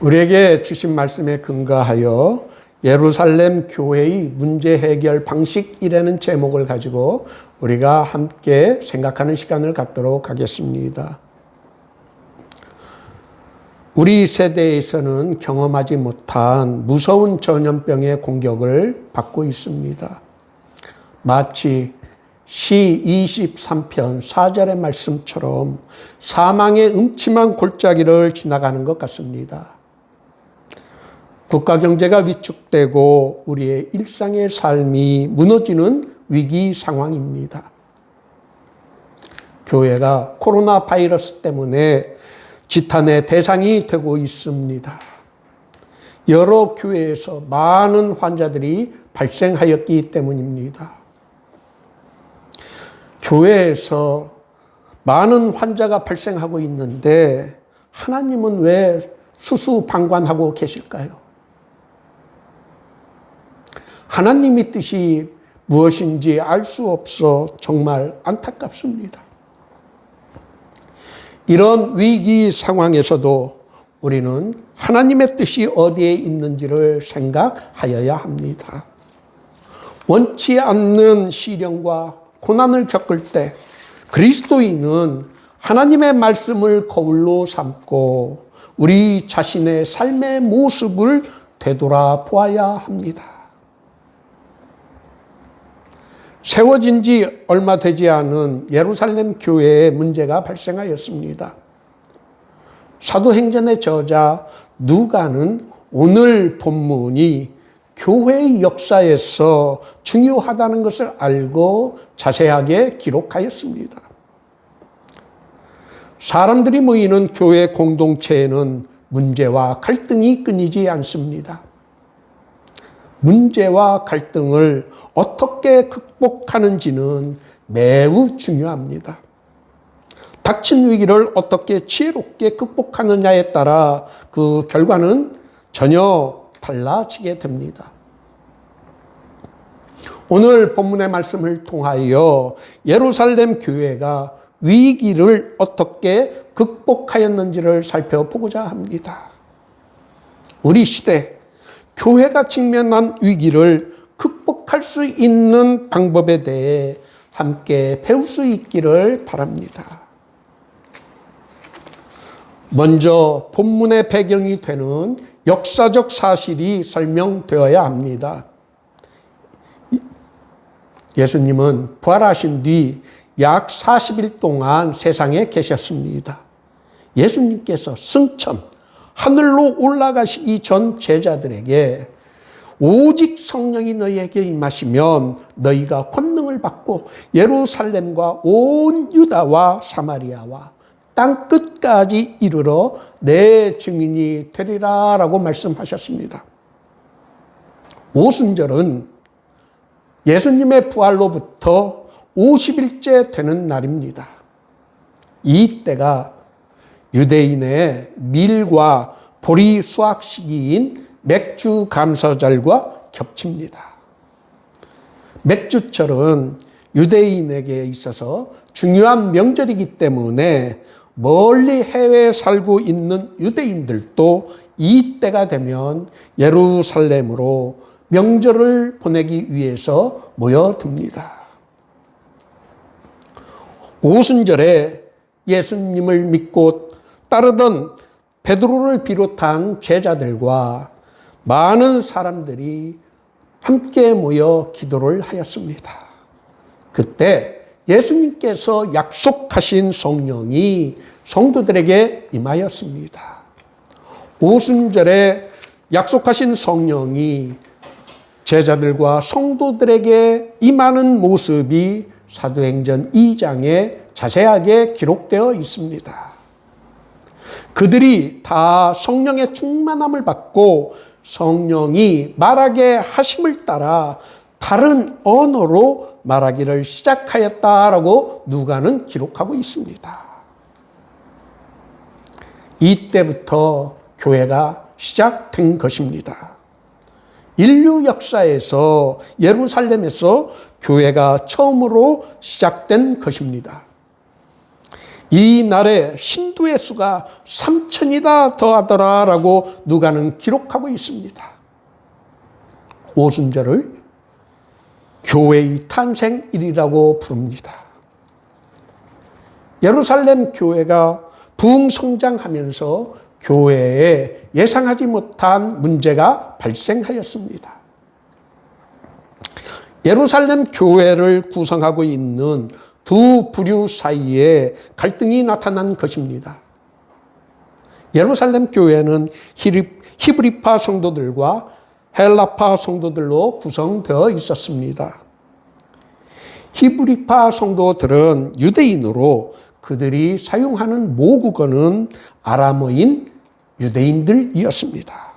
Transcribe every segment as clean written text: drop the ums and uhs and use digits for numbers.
우리에게 주신 말씀에 근거하여 예루살렘 교회의 문제 해결 방식이라는 제목을 가지고 우리가 함께 생각하는 시간을 갖도록 하겠습니다. 우리 세대에서는 경험하지 못한 무서운 전염병의 공격을 받고 있습니다. 마치 시 23편 4절의 말씀처럼 사망의 음침한 골짜기를 지나가는 것 같습니다. 국가 경제가 위축되고 우리의 일상의 삶이 무너지는 위기 상황입니다. 교회가 코로나 바이러스 때문에 지탄의 대상이 되고 있습니다. 여러 교회에서 많은 환자들이 발생하였기 때문입니다. 교회에서 많은 환자가 발생하고 있는데 하나님은 왜 수수방관하고 계실까요? 하나님의 뜻이 무엇인지 알 수 없어 정말 안타깝습니다. 이런 위기 상황에서도 우리는 하나님의 뜻이 어디에 있는지를 생각하여야 합니다. 원치 않는 시련과 고난을 겪을 때 그리스도인은 하나님의 말씀을 거울로 삼고 우리 자신의 삶의 모습을 되돌아보아야 합니다. 세워진 지 얼마 되지 않은 예루살렘 교회에 문제가 발생하였습니다. 사도행전의 저자 누가는 오늘 본문이 교회의 역사에서 중요하다는 것을 알고 자세하게 기록하였습니다. 사람들이 모이는 교회 공동체에는 문제와 갈등이 끊이지 않습니다. 문제와 갈등을 어떻게 극복하는지는 매우 중요합니다. 닥친 위기를 어떻게 지혜롭게 극복하느냐에 따라 그 결과는 전혀 달라지게 됩니다. 오늘 본문의 말씀을 통하여 예루살렘 교회가 위기를 어떻게 극복하였는지를 살펴보고자 합니다. 우리 시대 교회가 직면한 위기를 극복할 수 있는 방법에 대해 함께 배울 수 있기를 바랍니다. 먼저 본문의 배경이 되는 역사적 사실이 설명되어야 합니다. 예수님은 부활하신 뒤 약 40일 동안 세상에 계셨습니다. 예수님께서 승천, 하늘로 올라가시기 전 제자들에게 오직 성령이 너희에게 임하시면 너희가 권능을 받고 예루살렘과 온 유다와 사마리아와 땅 끝까지 이르러 내 증인이 되리라 라고 말씀하셨습니다. 오순절은 예수님의 부활로부터 50일째 되는 날입니다. 이때가 유대인의 밀과 보리 수확 시기인 맥주 감사절과 겹칩니다. 맥주철은 유대인에게 있어서 중요한 명절이기 때문에 멀리 해외에 살고 있는 유대인들도 이때가 되면 예루살렘으로 명절을 보내기 위해서 모여듭니다. 오순절에 예수님을 믿고 따르던 베드로를 비롯한 제자들과 많은 사람들이 함께 모여 기도를 하였습니다. 그때 예수님께서 약속하신 성령이 성도들에게 임하였습니다. 오순절에 약속하신 성령이 제자들과 성도들에게 임하는 모습이 사도행전 2장에 자세하게 기록되어 있습니다. 그들이 다 성령의 충만함을 받고 성령이 말하게 하심을 따라 다른 언어로 말하기를 시작하였다라고 누가는 기록하고 있습니다. 이때부터 교회가 시작된 것입니다. 인류 역사에서 예루살렘에서 교회가 처음으로 시작된 것입니다. 이 날에 신도의 수가 3,000이다 더하더라라고 누가는 기록하고 있습니다. 오순절을 교회의 탄생일이라고 부릅니다. 예루살렘 교회가 부흥성장하면서 교회에 예상하지 못한 문제가 발생하였습니다. 예루살렘 교회를 구성하고 있는 두 부류 사이에 갈등이 나타난 것입니다. 예루살렘 교회는 히브리파 성도들과 헬라파 성도들로 구성되어 있었습니다. 히브리파 성도들은 유대인으로 그들이 사용하는 모국어는 아람어인 유대인들이었습니다.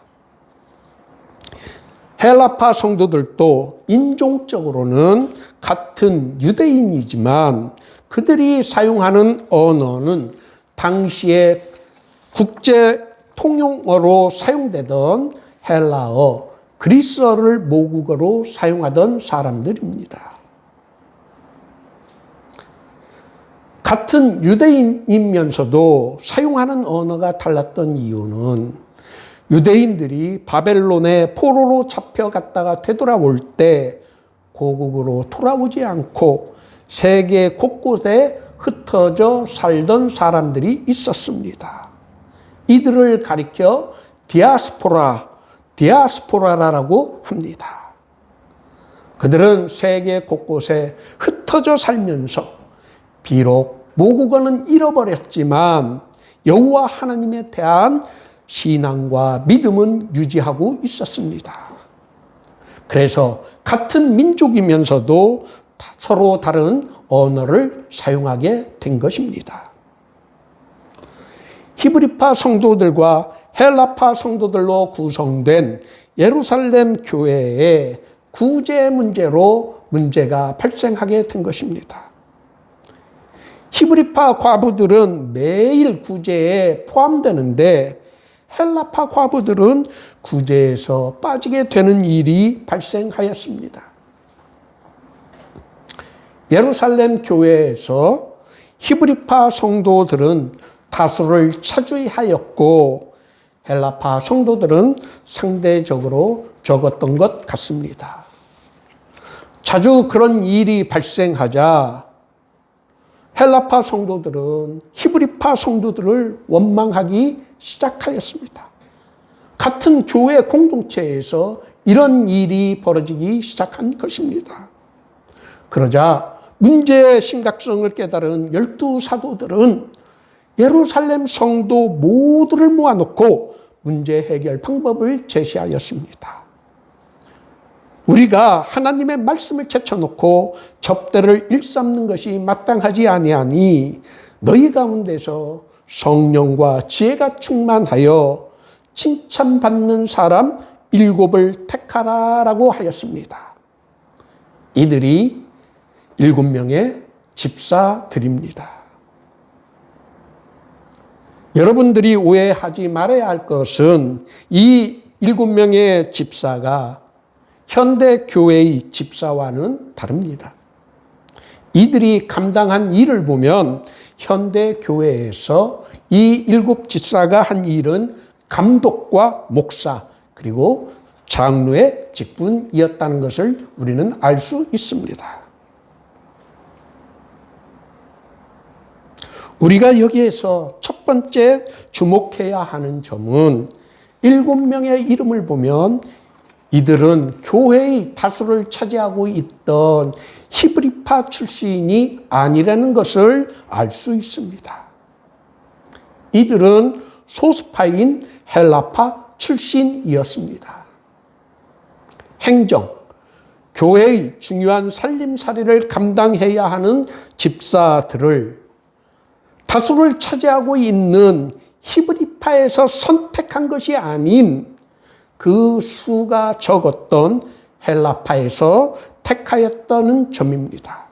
헬라파 성도들도 인종적으로는 같은 유대인이지만 그들이 사용하는 언어는 당시에 국제 통용어로 사용되던 헬라어, 그리스어를 모국어로 사용하던 사람들입니다. 같은 유대인이면서도 사용하는 언어가 달랐던 이유는 유대인들이 바벨론의 포로로 잡혀갔다가 되돌아올 때 고국으로 돌아오지 않고 세계 곳곳에 흩어져 살던 사람들이 있었습니다. 이들을 가리켜 디아스포라라고 합니다. 그들은 세계 곳곳에 흩어져 살면서 비록 모국어는 잃어버렸지만 여호와 하나님에 대한 신앙과 믿음은 유지하고 있었습니다. 그래서 같은 민족이면서도 서로 다른 언어를 사용하게 된 것입니다. 히브리파 성도들과 헬라파 성도들로 구성된 예루살렘 교회의 구제 문제로 문제가 발생하게 된 것입니다. 히브리파 과부들은 매일 구제에 포함되는데 헬라파 과부들은 구제에서 빠지게 되는 일이 발생하였습니다. 예루살렘 교회에서 히브리파 성도들은 다수를 차지하였고 헬라파 성도들은 상대적으로 적었던 것 같습니다. 자주 그런 일이 발생하자 헬라파 성도들은 히브리파 성도들을 원망하기 시작하였습니다. 같은 교회 공동체에서 이런 일이 벌어지기 시작한 것입니다. 그러자 문제의 심각성을 깨달은 12사도들은 예루살렘 성도 모두를 모아놓고 문제 해결 방법을 제시하였습니다. 우리가 하나님의 말씀을 제쳐놓고 접대를 일삼는 것이 마땅하지 아니하니 너희 가운데서 성령과 지혜가 충만하여 칭찬받는 사람 7을 택하라라고 하였습니다. 이들이 7명의 집사들입니다. 여러분들이 오해하지 말아야 할 것은 이 7명의 집사가 현대 교회의 집사와는 다릅니다. 이들이 감당한 일을 보면 현대 교회에서 이 7 집사가 한 일은 감독과 목사 그리고 장로의 직분이었다는 것을 우리는 알 수 있습니다. 우리가 여기에서 첫 번째 주목해야 하는 점은 7명의 이름을 보면 이들은 교회의 다수를 차지하고 있던 히브리파 출신이 아니라는 것을 알 수 있습니다. 이들은 소수파인 헬라파 출신이었습니다. 행정, 교회의 중요한 살림살이를 감당해야 하는 집사들을 다수를 차지하고 있는 히브리파에서 선택한 것이 아닌 그 수가 적었던 헬라파에서 택하였다는 점입니다.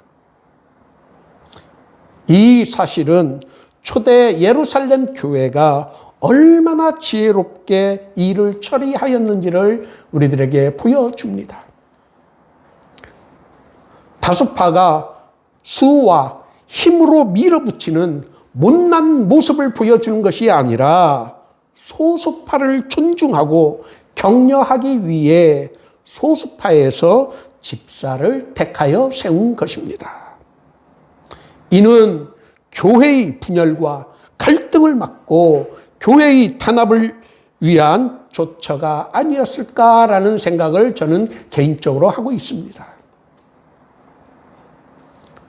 이 사실은 초대 예루살렘 교회가 얼마나 지혜롭게 일을 처리하였는지를 우리들에게 보여줍니다. 다수파가 수와 힘으로 밀어붙이는 못난 모습을 보여주는 것이 아니라 소수파를 존중하고 격려하기 위해 소수파에서 집사를 택하여 세운 것입니다. 이는 교회의 분열과 갈등을 막고 교회의 탄압을 위한 조처가 아니었을까라는 생각을 저는 개인적으로 하고 있습니다.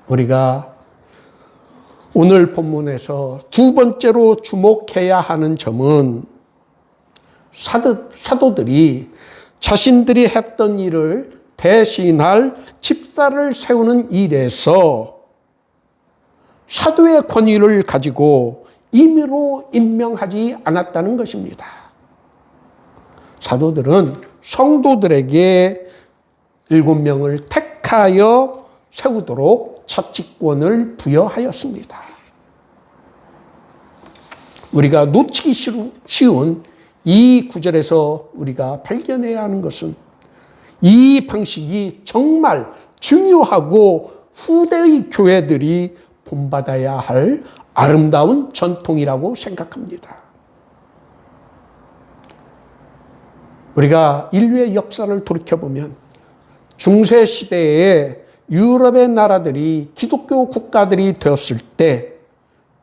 우리가 오늘 본문에서 두 번째로 주목해야 하는 점은 사도들이 자신들이 했던 일을 대신할 집사를 세우는 일에서 사도의 권위를 가지고 임의로 임명하지 않았다는 것입니다. 사도들은 성도들에게 7명을 택하여 세우도록 자치권을 부여하였습니다. 우리가 놓치기 쉬운 이 구절에서 우리가 발견해야 하는 것은 이 방식이 정말 중요하고 후대의 교회들이 본받아야 할 아름다운 전통이라고 생각합니다. 우리가 인류의 역사를 돌이켜보면 중세 시대에 유럽의 나라들이 기독교 국가들이 되었을 때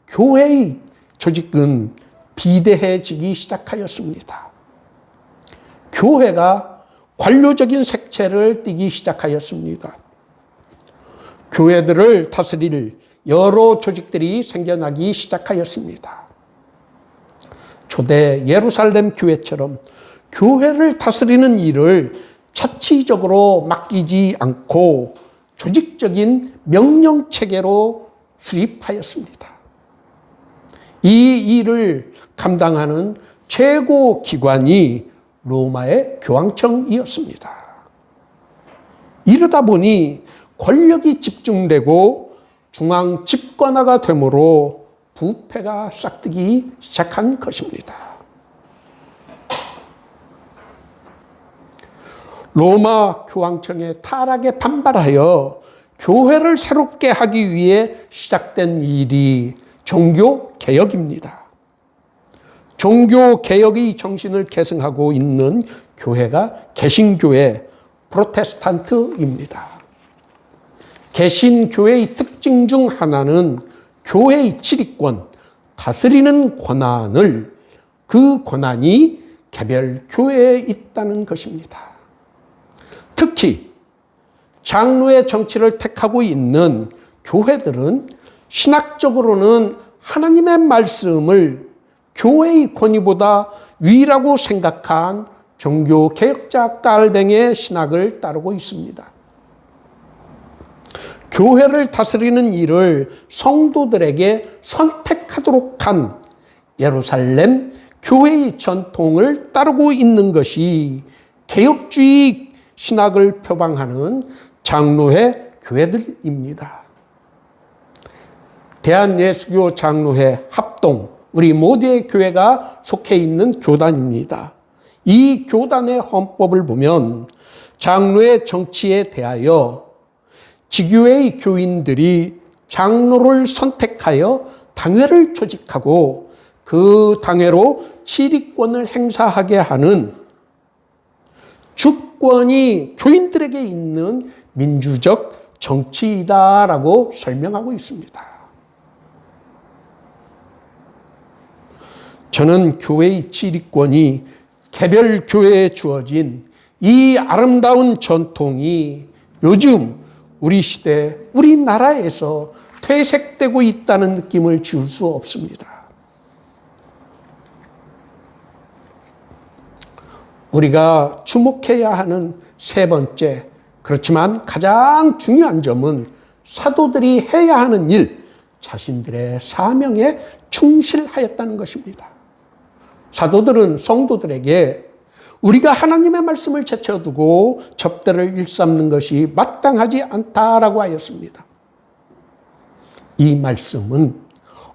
교회의 조직은 비대해지기 시작하였습니다. 교회가 관료적인 색채를 띠기 시작하였습니다. 교회들을 다스릴 여러 조직들이 생겨나기 시작하였습니다. 초대 예루살렘 교회처럼 교회를 다스리는 일을 자치적으로 맡기지 않고 조직적인 명령체계로 수립하였습니다. 이 일을 감당하는 최고 기관이 로마의 교황청이었습니다. 이러다 보니 권력이 집중되고 중앙 집권화가 되므로 부패가 싹트기 시작한 것입니다. 로마 교황청의 타락에 반발하여 교회를 새롭게 하기 위해 시작된 일이 종교개혁입니다. 종교개혁의 정신을 계승하고 있는 교회가 개신교회, 프로테스탄트입니다. 개신교회의 특징 중 하나는 교회의 지휘권, 다스리는 권한을 그 권한이 개별 교회에 있다는 것입니다. 특히 장로의 정치를 택하고 있는 교회들은 신학적으로는 하나님의 말씀을 교회의 권위보다 위라고 생각한 종교개혁자 깔뱅의 신학을 따르고 있습니다. 교회를 다스리는 일을 성도들에게 선택하도록 한 예루살렘 교회의 전통을 따르고 있는 것이 개혁주의 신학을 표방하는 장로회 교회들입니다. 대한예수교 장로회 합동, 우리 모두의 교회가 속해 있는 교단입니다. 이 교단의 헌법을 보면 장로의 정치에 대하여 지교회의 교인들이 장로를 선택하여 당회를 조직하고 그 당회로 지휘권을 행사하게 하는 주권이 교인들에게 있는 민주적 정치이다라고 설명하고 있습니다. 저는 교회의 지휘권이 개별 교회에 주어진 이 아름다운 전통이 요즘 우리 시대, 우리나라에서 퇴색되고 있다는 느낌을 지울 수 없습니다. 우리가 주목해야 하는 세 번째, 그렇지만 가장 중요한 점은 사도들이 해야 하는 일, 자신들의 사명에 충실하였다는 것입니다. 사도들은 성도들에게 우리가 하나님의 말씀을 제쳐두고 접대를 일삼는 것이 마땅하지 않다라고 하였습니다. 이 말씀은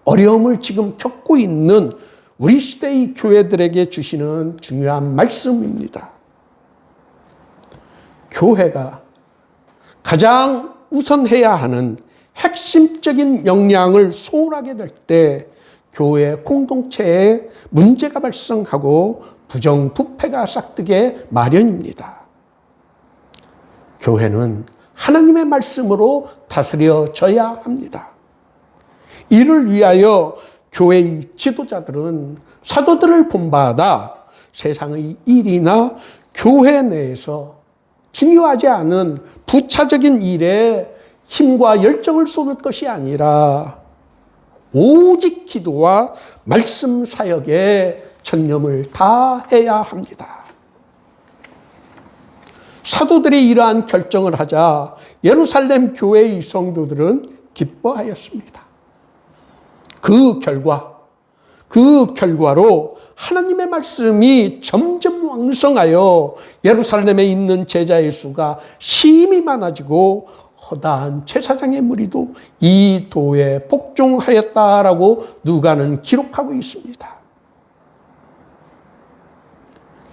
어려움을 지금 겪고 있는 우리 시대의 교회들에게 주시는 중요한 말씀입니다. 교회가 가장 우선해야 하는 핵심적인 역량을 소홀하게 될 때 교회 공동체에 문제가 발생하고 부정부패가 싹트게 마련입니다. 교회는 하나님의 말씀으로 다스려져야 합니다. 이를 위하여 교회의 지도자들은 사도들을 본받아 세상의 일이나 교회 내에서 중요하지 않은 부차적인 일에 힘과 열정을 쏟을 것이 아니라 오직 기도와 말씀 사역에 전념을 다해야 합니다. 사도들이 이러한 결정을 하자 예루살렘 교회의 성도들은 기뻐하였습니다. 그 결과로 하나님의 말씀이 점점 왕성하여 예루살렘에 있는 제자의 수가 심히 많아지고 허다한 제사장의 무리도 이 도에 복종하였다라고 누가는 기록하고 있습니다.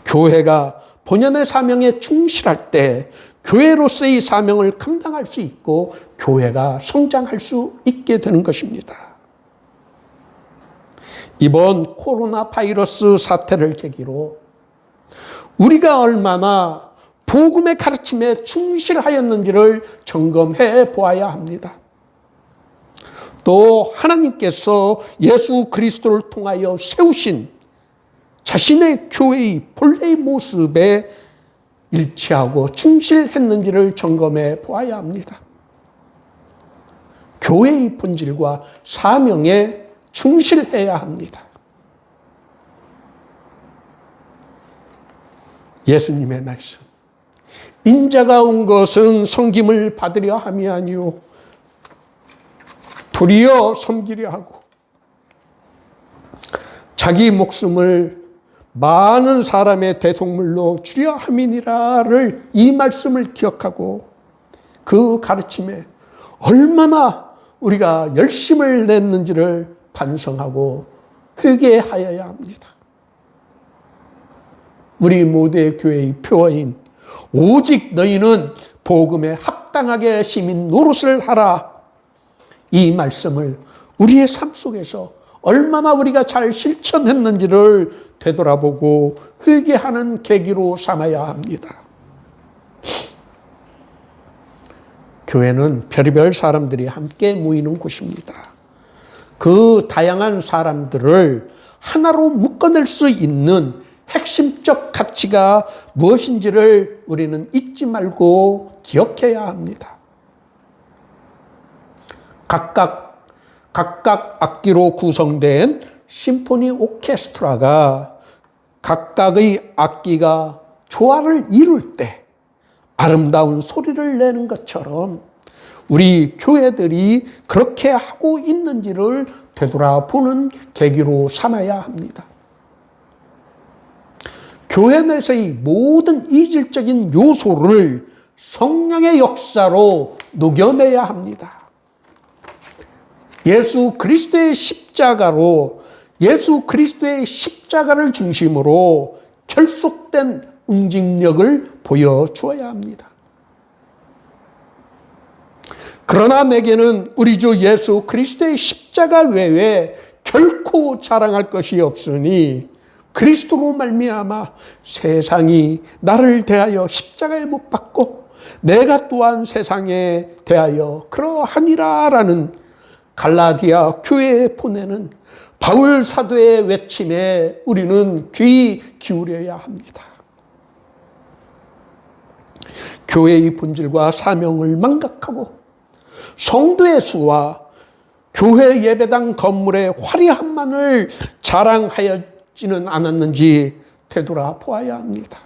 교회가 본연의 사명에 충실할 때 교회로서의 사명을 감당할 수 있고 교회가 성장할 수 있게 되는 것입니다. 이번 코로나 바이러스 사태를 계기로 우리가 얼마나 복음의 가르침에 충실하였는지를 점검해 보아야 합니다. 또 하나님께서 예수 그리스도를 통하여 세우신 자신의 교회의 본래의 모습에 일치하고 충실했는지를 점검해 보아야 합니다. 교회의 본질과 사명에 충실해야 합니다. 예수님의 말씀. 인자가 온 것은 섬김을 받으려 함이 아니요 도리어 섬기려 하고 자기 목숨을 많은 사람의 대속물로 주려 함이니라를 이 말씀을 기억하고 그 가르침에 얼마나 우리가 열심을 냈는지를 반성하고 회개하여야 합니다. 우리 모두의 교회의 표어인 오직 너희는 복음에 합당하게 시민 노릇을 하라. 이 말씀을 우리의 삶 속에서 얼마나 우리가 잘 실천했는지를 되돌아보고 회개하는 계기로 삼아야 합니다. 교회는 별의별 사람들이 함께 모이는 곳입니다. 그 다양한 사람들을 하나로 묶어낼 수 있는 핵심적 가치가 무엇인지를 우리는 잊지 말고 기억해야 합니다. 각각 악기로 구성된 심포니 오케스트라가 각각의 악기가 조화를 이룰 때 아름다운 소리를 내는 것처럼 우리 교회들이 그렇게 하고 있는지를 되돌아보는 계기로 삼아야 합니다. 교회 내에서의 모든 이질적인 요소를 성령의 역사로 녹여내야 합니다. 예수 그리스도의 십자가를 중심으로 결속된 응징력을 보여주어야 합니다. 그러나 내게는 우리 주 예수 그리스도의 십자가 외에 결코 자랑할 것이 없으니 그리스도로 말미암아 세상이 나를 대하여 십자가에 못 박고 내가 또한 세상에 대하여 그러하니라라는 갈라디아 교회에 보내는 바울 사도의 외침에 우리는 귀 기울여야 합니다. 교회의 본질과 사명을 망각하고 성도의 수와 교회 예배당 건물의 화려함만을 자랑하여지는 않았는지 되돌아보아야 합니다.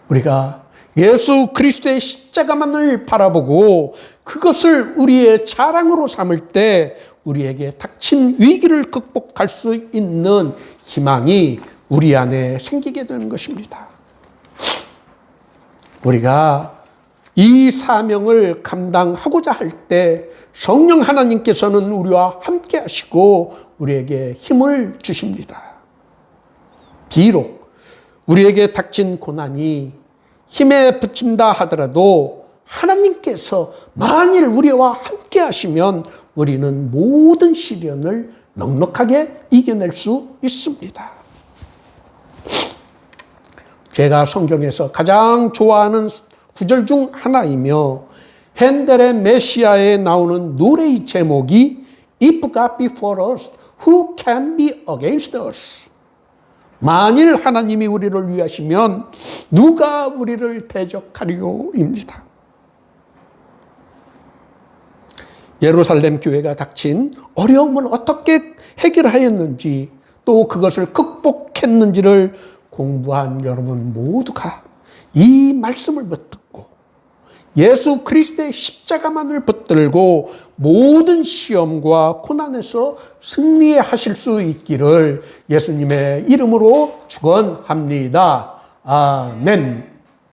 우리가 예수 그리스도의 십자가만을 바라보고 그것을 우리의 자랑으로 삼을 때 우리에게 닥친 위기를 극복할 수 있는 희망이 우리 안에 생기게 되는 것입니다. 우리가 이 사명을 감당하고자 할 때 성령 하나님께서는 우리와 함께 하시고 우리에게 힘을 주십니다. 비록 우리에게 닥친 고난이 힘에 부친다 하더라도 하나님께서 만일 우리와 함께 하시면 우리는 모든 시련을 넉넉하게 이겨낼 수 있습니다. 제가 성경에서 가장 좋아하는 구절 중 하나이며 핸델의 메시아에 나오는 노래의 제목이 If God be for us, who can be against us? 만일 하나님이 우리를 위하시면 누가 우리를 대적하리요입니다. 예루살렘 교회가 닥친 어려움을 어떻게 해결하였는지 또 그것을 극복했는지를 공부한 여러분 모두가 이 말씀을 붙들고 예수 그리스도의 십자가만을 붙들고 모든 시험과 고난에서 승리하실 수 있기를 예수님의 이름으로 축원합니다. 아멘.